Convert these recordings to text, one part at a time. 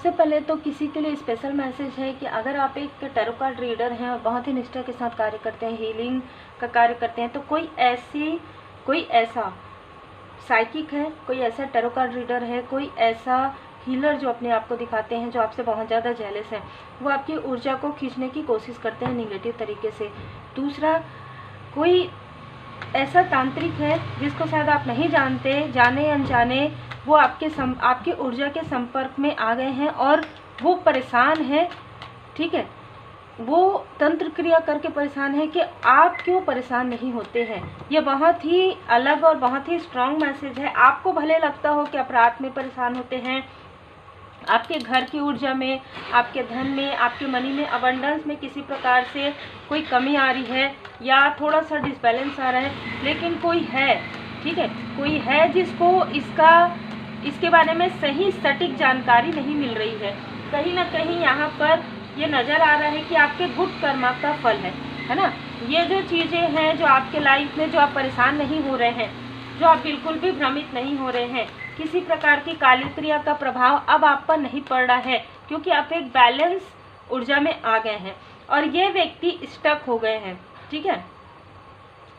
सबसे पहले तो किसी के लिए स्पेशल मैसेज है कि अगर आप एक टैरो कार्ड रीडर हैं और बहुत ही निष्ठा के साथ कार्य करते हैं, हीलिंग का कार्य करते हैं, तो कोई ऐसा साइकिक है, कोई ऐसा टैरो कार्ड रीडर है, कोई ऐसा हीलर जो अपने आप को दिखाते हैं, जो आपसे बहुत ज़्यादा जेलस हैं, वो आपकी ऊर्जा को खींचने की कोशिश करते हैं निगेटिव तरीके से। दूसरा, कोई ऐसा तांत्रिक है जिसको शायद आप नहीं जानते, जाने अनजाने वो आपके ऊर्जा के संपर्क में आ गए हैं और वो परेशान है, ठीक है, वो तंत्र क्रिया करके परेशान है कि आप क्यों परेशान नहीं होते हैं। ये बहुत ही अलग और बहुत ही स्ट्रांग मैसेज है। आपको भले लगता हो कि आप रात में परेशान होते हैं, आपके घर की ऊर्जा में, आपके धन में, आपके मनी में, अबंडेंस में किसी प्रकार से कोई कमी आ रही है या थोड़ा सा डिसबैलेंस आ रहा है, लेकिन कोई है, ठीक है, कोई है जिसको इसके बारे में सही सटीक जानकारी नहीं मिल रही है। कहीं ना कहीं यहाँ पर ये नज़र आ रहा है कि आपके गुड कर्मा का फल है ना। ये जो चीज़ें हैं जो आपके लाइफ में, जो आप परेशान नहीं हो रहे हैं, जो आप बिल्कुल भी भ्रमित नहीं हो रहे हैं, किसी प्रकार की काली क्रिया का प्रभाव अब आप पर नहीं पड़ रहा है, क्योंकि आप एक बैलेंस ऊर्जा में आ गए हैं और ये व्यक्ति स्टक हो गए हैं, ठीक है।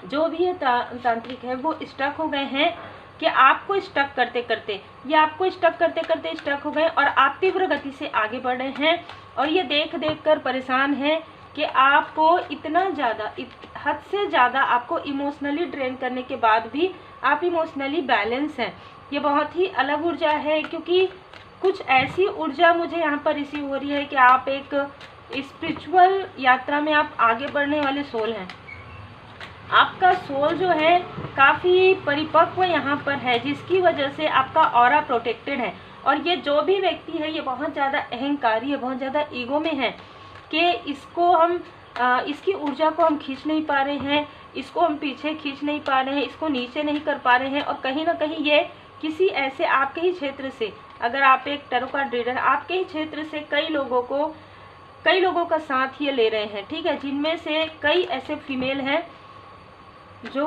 जो भी ये तांत्रिक है वो स्टक हो गए हैं कि आपको स्टक करते करते स्टक हो गए और आप तीव्र गति से आगे बढ़ रहे हैं और ये देख कर परेशान हैं कि आपको इतना ज़्यादा, हद से ज़्यादा आपको इमोशनली ड्रेन करने के बाद भी आप इमोशनली बैलेंस हैं। ये बहुत ही अलग ऊर्जा है, क्योंकि कुछ ऐसी ऊर्जा मुझे यहाँ पर रिसीव हो रही है कि आप एक स्पिरिचुअल यात्रा में आप आगे बढ़ने वाले सोल हैं। आपका सोल जो है काफ़ी परिपक्व यहाँ पर है, जिसकी वजह से आपका ऑरा प्रोटेक्टेड है। और ये जो भी व्यक्ति है ये बहुत ज़्यादा अहंकारी है, बहुत ज़्यादा ईगो में है कि इसकी ऊर्जा को हम खींच नहीं पा रहे हैं, इसको हम पीछे खींच नहीं पा रहे हैं, इसको नीचे नहीं कर पा रहे हैं। और कहीं ना कहीं ये किसी ऐसे आपके ही क्षेत्र से, अगर आप एक टैरो कार्ड रीडर, आपके ही क्षेत्र से कई लोगों का साथ ये ले रहे हैं, ठीक है, जिनमें से कई ऐसे फीमेल हैं जो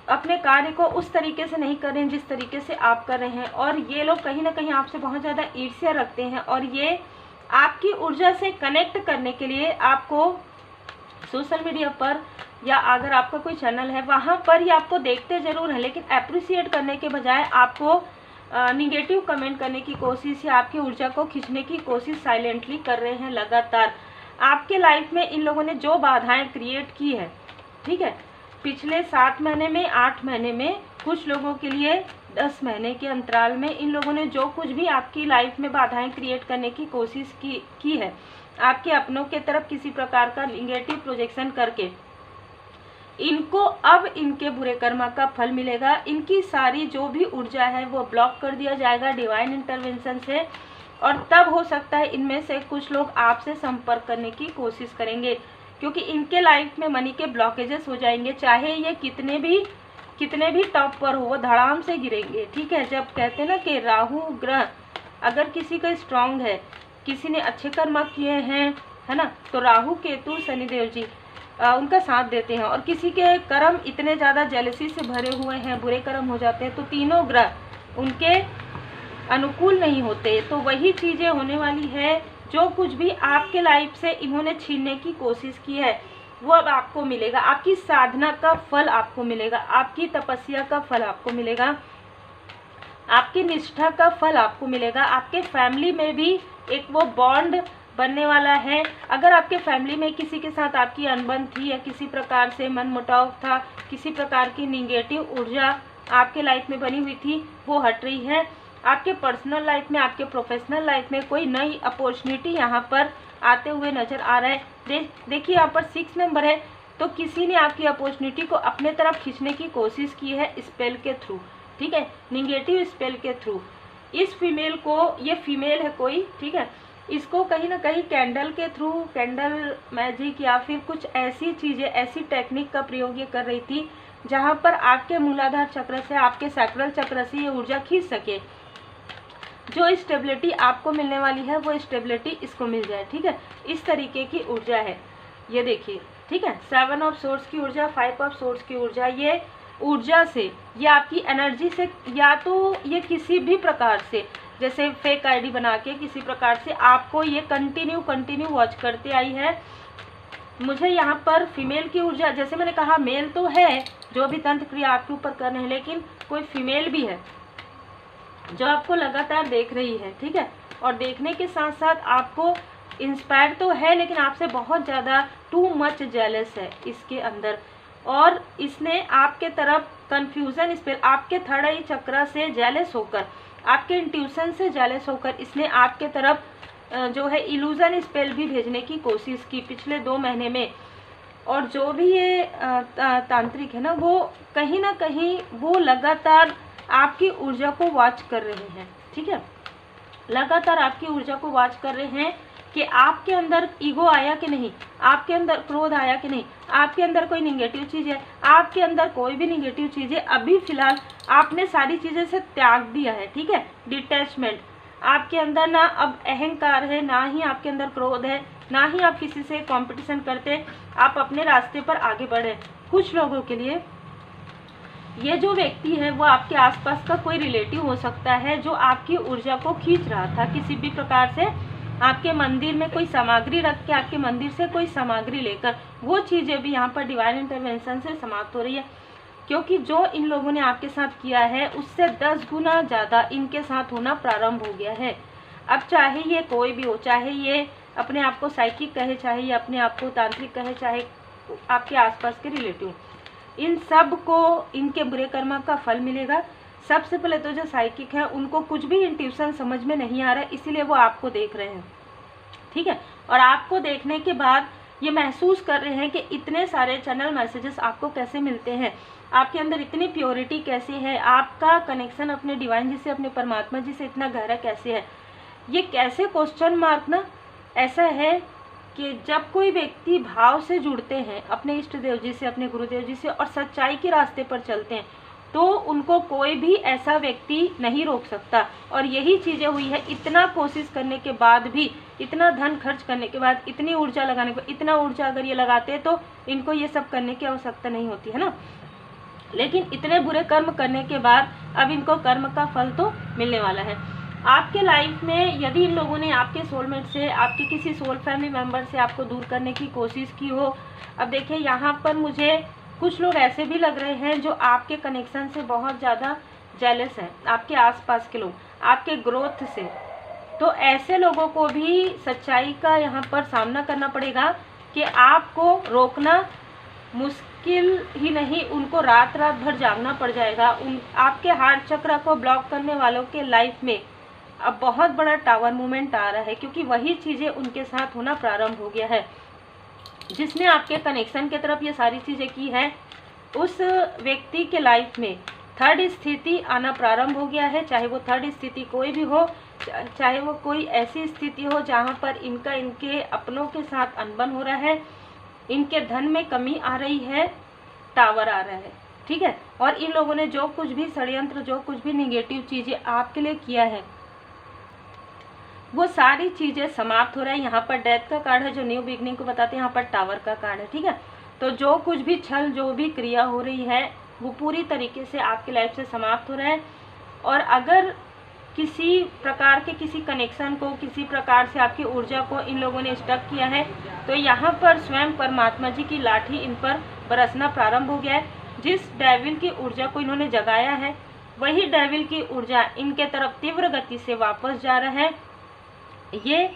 अपने कार्य को उस तरीके से नहीं कर रहे हैं जिस तरीके से आप कर रहे हैं। और ये लोग कहीं ना कहीं आपसे बहुत ज़्यादा ईर्ष्या रखते हैं और ये आपकी ऊर्जा से कनेक्ट करने के लिए आपको सोशल मीडिया पर, या अगर आपका कोई चैनल है वहाँ पर, ये आपको देखते ज़रूर हैं, लेकिन अप्रिशिएट करने के बजाय आपको निगेटिव कमेंट करने की कोशिश या आपकी ऊर्जा को खींचने की कोशिश साइलेंटली कर रहे हैं लगातार। आपके लाइफ में इन लोगों ने जो बाधाएं क्रिएट की है, ठीक है, पिछले 7 महीने में, 8 महीने में, कुछ लोगों के लिए 10 महीने के अंतराल में इन लोगों ने जो कुछ भी आपकी लाइफ में बाधाएं क्रिएट करने की कोशिश की है, आपके अपनों के तरफ किसी प्रकार का निगेटिव प्रोजेक्शन करके, इनको अब इनके बुरे कर्मा का फल मिलेगा। इनकी सारी जो भी ऊर्जा है वो ब्लॉक कर दिया जाएगा डिवाइन इंटरवेंशन से, और तब हो सकता है इनमें से कुछ लोग आपसे संपर्क करने की कोशिश करेंगे, क्योंकि इनके लाइफ में मनी के ब्लॉकेजेस हो जाएंगे। चाहे ये कितने भी टॉप पर हो, वो धड़ाम से गिरेंगे, ठीक है। जब कहते हैं ना कि राहु ग्रह अगर किसी का स्ट्रांग है, किसी ने अच्छे कर्म किए हैं, है ना, तो राहु केतु शनिदेव जी उनका साथ देते हैं। और किसी के कर्म इतने ज़्यादा जेलसी से भरे हुए हैं, बुरे कर्म हो जाते हैं, तो तीनों ग्रह उनके अनुकूल नहीं होते। तो वही चीज़ें होने वाली है, जो कुछ भी आपके लाइफ से इन्होंने छीनने की कोशिश की है वो अब आपको मिलेगा। आपकी साधना का फल आपको मिलेगा, आपकी तपस्या का फल आपको मिलेगा, आपकी निष्ठा का फल आपको मिलेगा। आपके फैमिली में भी एक वो बॉन्ड बनने वाला है। अगर आपके फैमिली में किसी के साथ आपकी अनबन थी या किसी प्रकार से मनमुटाव था, किसी प्रकार की निगेटिव ऊर्जा आपके लाइफ में बनी हुई थी, वो हट रही है। आपके पर्सनल लाइफ में, आपके प्रोफेशनल लाइफ में कोई नई अपॉर्चुनिटी यहाँ पर आते हुए नज़र आ रहा है। देखिए यहाँ पर 6 नंबर है, तो किसी ने आपकी अपॉर्चुनिटी को अपने तरफ खींचने की कोशिश की है स्पेल के थ्रू, ठीक है, निगेटिव स्पेल के थ्रू। इस फीमेल को, ये फीमेल है कोई, ठीक है, इसको कहीं ना कहीं कैंडल के थ्रू, कैंडल मैजिक या फिर कुछ ऐसी चीज़ें, ऐसी टेक्निक का प्रयोग ये कर रही थी जहाँ पर आपके मूलाधार चक्र से, आपके सैक्रल चक्र से ये ऊर्जा खींच सके। जो स्टेबिलिटी आपको मिलने वाली है वो स्टेबिलिटी इसको मिल जाए, ठीक है। इस तरीके की ऊर्जा है ये, देखिए, ठीक है। 7 ऑफ सोर्स की ऊर्जा, 5 ऑफ सोर्स की ऊर्जा, ये ऊर्जा से, ये आपकी एनर्जी से, या तो ये किसी भी प्रकार से, जैसे फेक आईडी बना के किसी प्रकार से आपको ये कंटिन्यू वॉच करते आई है। मुझे यहाँ पर फीमेल की ऊर्जा, जैसे मैंने कहा मेल तो है जो भी तंत्र क्रिया आपके ऊपर कर रहे हैं, लेकिन कोई फीमेल भी है जो आपको लगातार देख रही है, ठीक है। और देखने के साथ साथ आपको इंस्पायर तो है, लेकिन आपसे बहुत ज़्यादा टू मच जेलस है इसके अंदर। और इसने आपके तरफ कन्फ्यूज़न स्पेल, आपके थर्ड आई चक्र से जेलस होकर, आपके इंट्यूशन से जेलस होकर इसने आपके तरफ जो है इल्यूजन स्पेल भी भेजने की कोशिश की पिछले 2 महीने में। और जो भी ये तांत्रिक है ना, वो कहीं ना कहीं वो लगातार आपकी ऊर्जा को वॉच कर रहे हैं, ठीक है। लगातार आपकी ऊर्जा को वॉच कर रहे हैं कि आपके अंदर ईगो आया कि नहीं, आपके अंदर क्रोध आया कि नहीं, आपके अंदर कोई निगेटिव चीज़ है, आपके अंदर कोई भी निगेटिव चीज़ है। अभी फ़िलहाल आपने सारी चीज़ें से त्याग दिया है, ठीक है। डिटैचमेंट, आपके अंदर ना अब अहंकार है, ना ही आपके अंदर क्रोध है, ना ही आप किसी से कंपटीशन करते, आप अपने रास्ते पर आगे बढ़े। कुछ लोगों के लिए ये जो व्यक्ति है वो आपके आसपास का कोई रिलेटिव हो सकता है जो आपकी ऊर्जा को खींच रहा था किसी भी प्रकार से। आपके मंदिर में कोई सामग्री रख के, आपके मंदिर से कोई सामग्री लेकर, वो चीज़ें भी यहाँ पर डिवाइन इंटरवेंशन से समाप्त हो रही है। क्योंकि जो इन लोगों ने आपके साथ किया है उससे 10 गुना ज़्यादा इनके साथ होना प्रारंभ हो गया है। अब चाहे ये कोई भी हो, चाहे ये अपने आप को साइकिक कहे, चाहे ये अपने आप को तांत्रिक कहे, चाहे आपके आसपास के रिलेटिव, इन सब को इनके बुरे कर्म का फल मिलेगा। सबसे पहले तो जो साइकिक है उनको कुछ भी इंट्यूशन समझ में नहीं आ रहा है, इसीलिए वो आपको देख रहे हैं, ठीक है। और आपको देखने के बाद ये महसूस कर रहे हैं कि इतने सारे चैनल मैसेजेस आपको कैसे मिलते हैं, आपके अंदर इतनी प्योरिटी कैसे है, आपका कनेक्शन अपने डिवाइन जी से, अपने परमात्मा जी से इतना गहरा कैसे है। ये कैसे क्वेश्चन मार्क ना ऐसा है कि जब कोई व्यक्ति भाव से जुड़ते हैं अपने इष्ट देव जी से, अपने गुरुदेव जी से, और सच्चाई के रास्ते पर चलते हैं, तो उनको कोई भी ऐसा व्यक्ति नहीं रोक सकता। और यही चीज़ें हुई है। इतना कोशिश करने के बाद भी, इतना धन खर्च करने के बाद, इतनी ऊर्जा लगाने के बाद, इतना ऊर्जा अगर ये लगाते तो इनको ये सब करने की आवश्यकता नहीं होती है ना। लेकिन इतने बुरे कर्म करने के बाद अब इनको कर्म का फल तो मिलने वाला है। आपके लाइफ में यदि इन लोगों ने आपके सोलमेट से, आपके किसी सोल फैमिली मेम्बर से आपको दूर करने की कोशिश की हो, अब देखिए यहाँ पर मुझे कुछ लोग ऐसे भी लग रहे हैं जो आपके कनेक्शन से बहुत ज़्यादा जेलस हैं, आपके आसपास के लोग, आपके ग्रोथ से। तो ऐसे लोगों को भी सच्चाई का यहाँ पर सामना करना पड़ेगा कि आपको रोकना मुश्किल ही नहीं, उनको रात रात भर जागना पड़ जाएगा। आपके हार्ट चक्र को ब्लॉक करने वालों के लाइफ में अब बहुत बड़ा टावर मूवमेंट आ रहा है, क्योंकि वही चीज़ें उनके साथ होना प्रारंभ हो गया है। जिसने आपके कनेक्शन की तरफ ये सारी चीज़ें की है, उस व्यक्ति के लाइफ में थर्ड स्थिति आना प्रारंभ हो गया है। चाहे वो थर्ड स्थिति कोई भी हो, चाहे वो कोई ऐसी स्थिति हो जहाँ पर इनका इनके अपनों के साथ अनबन हो रहा है, इनके धन में कमी आ रही है, टावर आ रहा है, ठीक है। और इन लोगों ने जो कुछ भी षड्यंत्र, जो कुछ भी निगेटिव चीज़ें आपके लिए किया है, वो सारी चीज़ें समाप्त हो रहा है। यहाँ पर डेथ का कार्ड है जो न्यू बिगनिंग को बताते हैं, यहाँ पर टावर का कार्ड है, ठीक है। तो जो कुछ भी छल, जो भी क्रिया हो रही है, वो पूरी तरीके से आपकी लाइफ से समाप्त हो रहा है। और अगर किसी प्रकार के किसी कनेक्शन को, किसी प्रकार से आपकी ऊर्जा को इन लोगों ने स्टक किया है, तो यहाँ पर स्वयं परमात्मा जी की लाठी इन पर बरसना प्रारंभ हो गया है। जिस डेविल की ऊर्जा को इन्होंने जगाया है, वही डेविल की ऊर्जा इनके तरफ तीव्र गति से वापस जा रहा है। ये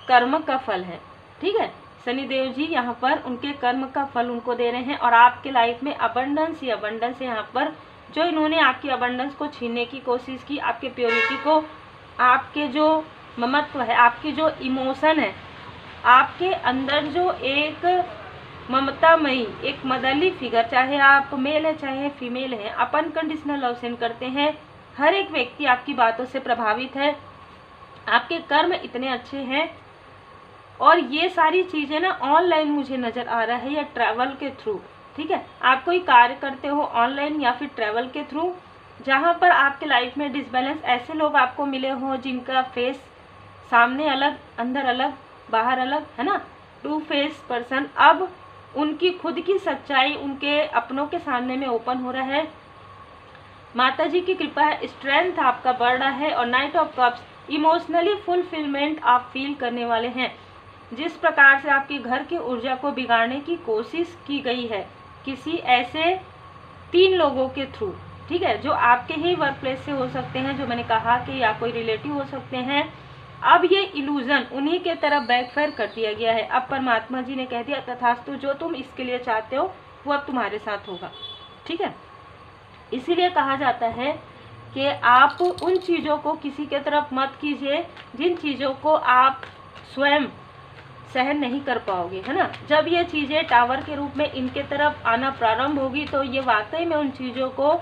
कर्म का फल है, ठीक है। शनिदेव जी यहाँ पर उनके कर्म का फल उनको दे रहे हैं। और आपके लाइफ में अबंडेंस ही अबंडेंस है। यहाँ पर जो इन्होंने आपकी अबंडेंस को छीनने की कोशिश की, आपके प्योरिटी को, आपके जो ममत्व है, आपकी जो इमोशन है, आपके अंदर जो एक ममतामयी, एक मदरली फिगर, चाहे आप मेल है चाहे फीमेल है, अपन कंडीशनल लव सेंड करते हैं। हर एक व्यक्ति आपकी बातों से प्रभावित है। आपके कर्म इतने अच्छे हैं। और ये सारी चीज़ें ना ऑनलाइन मुझे नज़र आ रहा है, या ट्रैवल के थ्रू, ठीक है। आप कोई कार्य करते हो ऑनलाइन या फिर ट्रैवल के थ्रू, जहाँ पर आपके लाइफ में डिसबैलेंस, ऐसे लोग आपको मिले हो जिनका फेस सामने अलग, अंदर अलग, बाहर अलग, है ना, टू फेस पर्सन। अब उनकी खुद की सच्चाई उनके अपनों के सामने में ओपन हो रहा है। माता जी की कृपा है, स्ट्रेंथ आपका बढ़ रहा है। और night of cups, emotionally fulfilment आप फील करने वाले हैं। जिस प्रकार से आपके घर की ऊर्जा को बिगाड़ने की कोशिश की गई है किसी ऐसे 3 लोगों के थ्रू, ठीक है, जो आपके ही वर्क प्लेस से हो सकते हैं, जो मैंने कहा कि या कोई रिलेटिव हो सकते हैं। अब ये इल्यूजन उन्हीं के तरफ बैकफायर कर दिया गया है। अब परमात्मा जी ने कह दिया तथास्तु, जो तुम इसके लिए चाहते हो वो अब तुम्हारे साथ होगा, ठीक है। इसीलिए कहा जाता है कि आप उन चीज़ों को किसी के तरफ मत कीजिए जिन चीज़ों को आप स्वयं सहन नहीं कर पाओगे, है ना। जब ये चीज़ें टावर के रूप में इनके तरफ आना प्रारंभ होगी तो ये वाकई में उन चीज़ों को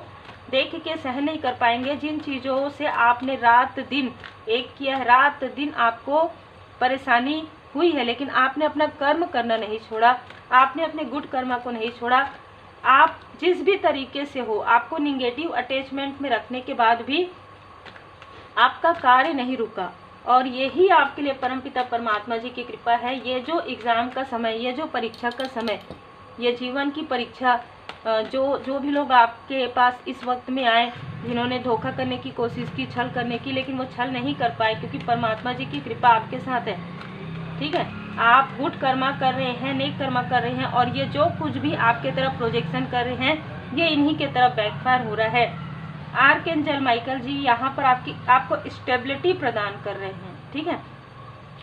देख के सहन नहीं कर पाएंगे जिन चीज़ों से आपने रात दिन एक किया है, रात दिन आपको परेशानी हुई है, लेकिन आपने अपना कर्म करना नहीं छोड़ा, आपने अपने गुड कर्मा को नहीं छोड़ा। आप जिस भी तरीके से हो, आपको निगेटिव अटैचमेंट में रखने के बाद भी आपका कार्य नहीं रुका, और यही आपके लिए परमपिता परमात्मा जी की कृपा है। ये जो एग्ज़ाम का समय, ये जो परीक्षा का समय, ये जीवन की परीक्षा, जो भी लोग आपके पास इस वक्त में आए, जिन्होंने धोखा करने की कोशिश की, छल करने की, लेकिन वो छल नहीं कर पाए क्योंकि परमात्मा जी की कृपा आपके साथ है, ठीक है। आप गुड कर्मा कर रहे हैं, नेक कर्मा कर रहे हैं, और ये जो कुछ भी आपके तरफ प्रोजेक्शन कर रहे हैं ये इन्हीं के तरफ बैकफायर हो रहा है। आर्कएंजल माइकल जी यहाँ पर आपको स्टेबिलिटी प्रदान कर रहे हैं, ठीक है।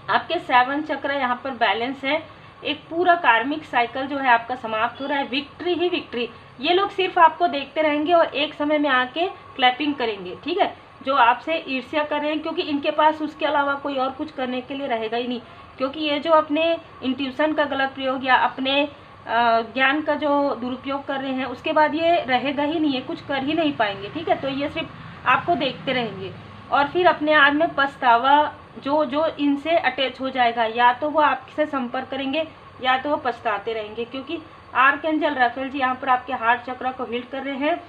आपके 7 चक्र यहाँ पर बैलेंस है, एक पूरा कार्मिक साइकिल जो है आपका समाप्त हो रहा है। विक्ट्री ही विक्ट्री, ये लोग सिर्फ आपको देखते रहेंगे और एक समय में आके क्लैपिंग करेंगे, ठीक है, जो आपसे ईर्ष्या कर रहे हैं, क्योंकि इनके पास उसके अलावा कोई और कुछ करने के लिए रहेगा ही नहीं। क्योंकि ये जो अपने इंट्यूशन का गलत प्रयोग या अपने ज्ञान का जो दुरुपयोग कर रहे हैं, उसके बाद ये रहेगा ही नहीं, ये कुछ कर ही नहीं पाएंगे, ठीक है। तो ये सिर्फ आपको देखते रहेंगे और फिर अपने आप में पछतावा जो इनसे अटैच हो जाएगा, या तो वो आपसे संपर्क करेंगे या तो वो पछताते रहेंगे। क्योंकि आर्कएंजल राफेल जी यहाँ पर आपके हार्ट चक्र को हील कर रहे हैं।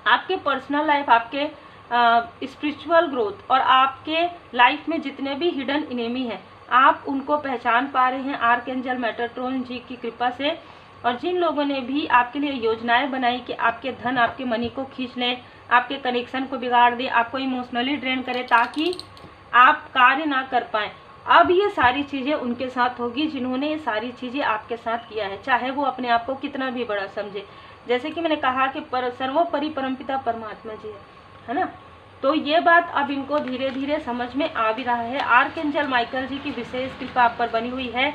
आपके पर्सनल लाइफ, आपके स्पिरिचुअल ग्रोथ और आपके लाइफ में जितने भी हिडन इनेमी हैं, आप उनको पहचान पा रहे हैं आर्कएंजल मेटाट्रॉन जी की कृपा से। और जिन लोगों ने भी आपके लिए योजनाएं बनाई कि आपके धन, आपके मनी को खींच लें, आपके कनेक्शन को बिगाड़ दे, आपको इमोशनली ड्रेन करे ताकि आप कार्य ना कर पाएँ, अब ये सारी चीज़ें उनके साथ होगी जिन्होंने ये सारी चीज़ें आपके साथ किया है, चाहे वो अपने आप को कितना भी बड़ा समझे। जैसे कि मैंने कहा कि सर्वोपरि परमपिता परमात्मा जी है ना। तो ये बात अब इनको धीरे धीरे समझ में आ भी रहा है। आर्कएंजल माइकल जी की विशेष कृपा आप पर बनी हुई है।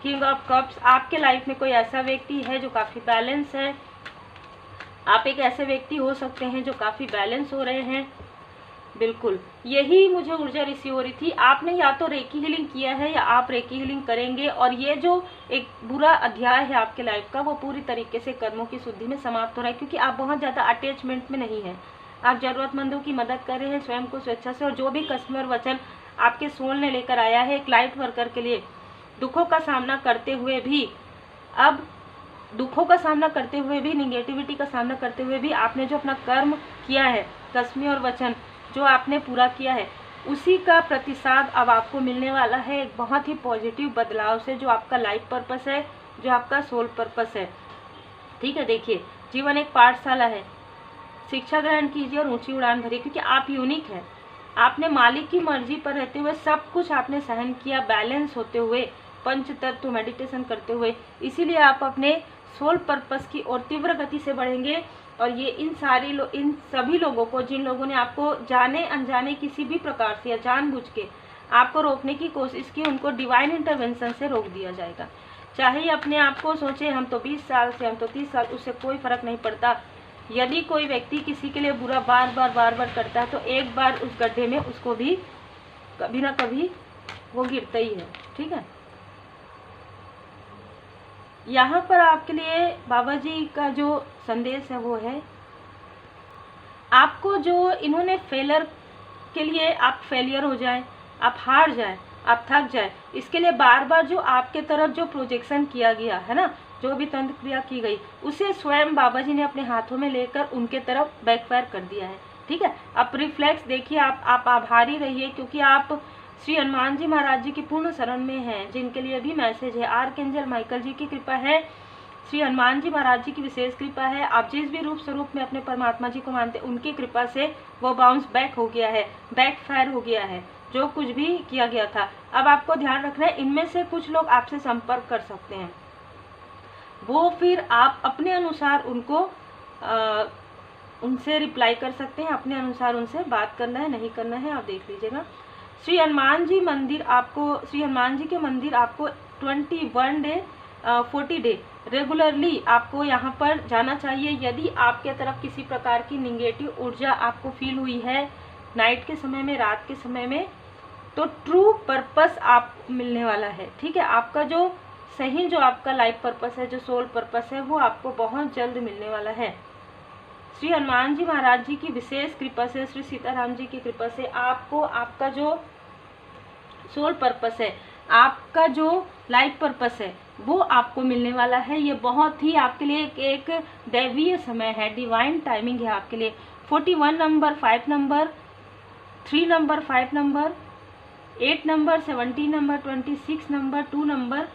किंग ऑफ कप्स, आपके लाइफ में कोई ऐसा व्यक्ति है जो काफ़ी बैलेंस है। आप एक ऐसे व्यक्ति हो सकते हैं जो काफ़ी बैलेंस हो रहे हैं। बिल्कुल यही मुझे ऊर्जा रिसीव हो रही थी। आपने या तो रेकी हीलिंग किया है या आप रेकी हीलिंग करेंगे, और ये जो एक बुरा अध्याय है आपके लाइफ का वो पूरी तरीके से कर्मों की शुद्धि में समाप्त हो रहा है, क्योंकि आप बहुत ज़्यादा अटैचमेंट में नहीं हैं। आप ज़रूरतमंदों की मदद कर रहे हैं स्वयं को स्वेच्छा से, और जो भी कस्टमर वचन आपके सोल ने लेकर आया है एक लाइट वर्कर के लिए, दुखों का सामना करते हुए भी, अब दुखों का सामना करते हुए भी, निगेटिविटी का सामना करते हुए भी आपने जो अपना कर्म किया है, कसमें और वचन जो आपने पूरा किया है, उसी का प्रतिसाद अब आपको मिलने वाला है एक बहुत ही पॉजिटिव बदलाव से, जो आपका लाइफ पर्पस है, जो आपका सोल पर्पस है, ठीक है। देखिए जीवन एक पाठशाला है, शिक्षा ग्रहण कीजिए और ऊंची उड़ान भरिए, क्योंकि आप यूनिक हैं। आपने मालिक की मर्जी पर रहते हुए सब कुछ आपने सहन किया, बैलेंस होते हुए, पंच तत्व मेडिटेशन करते हुए, इसीलिए आप अपने सोल पर्पस की ओर तीव्र गति से बढ़ेंगे। और ये इन सभी लोगों को, जिन लोगों ने आपको जाने अनजाने किसी भी प्रकार से या जानबूझ के आपको रोकने की कोशिश की, उनको डिवाइन इंटरवेंशन से रोक दिया जाएगा। चाहे अपने आप को सोचे हम तो 20 साल से, हम तो 30 साल, उससे कोई फर्क नहीं पड़ता। यदि कोई व्यक्ति किसी के लिए बुरा बार बार करता है तो एक बार उस गड्ढे में उसको भी कभी ना कभी वो गिरता ही है, ठीक है। यहाँ पर आपके लिए बाबा जी का जो संदेश है वो है, आपको जो इन्होंने फेलर के लिए आप फेलियर हो जाए, आप हार जाए, आप थक जाए, इसके लिए बार बार जो आपके तरफ जो प्रोजेक्शन किया गया है ना, जो भी तंत्र क्रिया की गई, उसे स्वयं बाबा जी ने अपने हाथों में लेकर उनके तरफ बैकफायर कर दिया है, ठीक है। आप रिफ्लेक्स देखिए, आप आभारी रहिए, क्योंकि आप श्री हनुमान जी महाराज जी की पूर्ण शरण में हैं, जिनके लिए भी मैसेज है। आर्कएंजल माइकल जी की कृपा है श्री हनुमान जी महाराज जी की विशेष कृपा है। आप जिस भी रूप स्वरूप में अपने परमात्मा जी को मानते हैं, उनकी कृपा से वो बाउंस बैक हो गया है, बैक फायर हो गया है जो कुछ भी किया गया था। अब आपको ध्यान रखना है, इनमें से कुछ लोग आपसे संपर्क कर सकते हैं, वो फिर आप अपने अनुसार उनसे रिप्लाई कर सकते हैं, अपने अनुसार उनसे बात करना है नहीं करना है आप देख लीजिएगा। श्री हनुमान जी के मंदिर आपको 21 डे 40 डे रेगुलरली आपको यहाँ पर जाना चाहिए। यदि आपके तरफ किसी प्रकार की निगेटिव ऊर्जा आपको फील हुई है नाइट के समय में, रात के समय में, तो ट्रू पर्पस आप मिलने वाला है। ठीक है, आपका जो सही जो आपका लाइफ पर्पस है, जो सोल पर्पस है, वो आपको बहुत जल्द मिलने वाला है। श्री हनुमान जी महाराज जी की विशेष कृपा से, श्री सीताराम जी की कृपा से आपको आपका जो सोल पर्पस है, आपका जो लाइफ पर्पस है, वो आपको मिलने वाला है। ये बहुत ही आपके लिए एक दैवीय समय है, डिवाइन टाइमिंग है आपके लिए। 41 number, 5 number, 3 number, 5 number, 8 number, 17 number, 26 number, 2 number,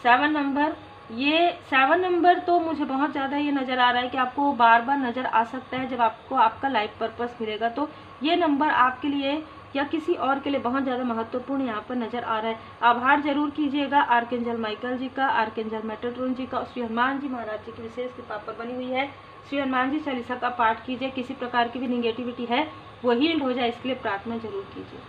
7 number, ये 7 नंबर तो मुझे बहुत ज़्यादा ये नज़र आ रहा है कि आपको बार बार नज़र आ सकता है जब आपको आपका लाइफ पर्पस मिलेगा। तो ये नंबर आपके लिए या किसी और के लिए बहुत ज़्यादा महत्वपूर्ण यहाँ पर नज़र आ रहा है। आभार जरूर कीजिएगा आर्कएंजल माइकल जी का, आर्कएंजल मेटाट्रॉन जी का और श्री हनुमान जी महाराज जी की विशेष कृपा पर बनी हुई है। श्री हनुमान जी चालीसा का पाठ कीजिए, किसी प्रकार की भी निगेटिविटी है वो हील्ड हो जाए, इसके लिए प्रार्थना जरूर कीजिए।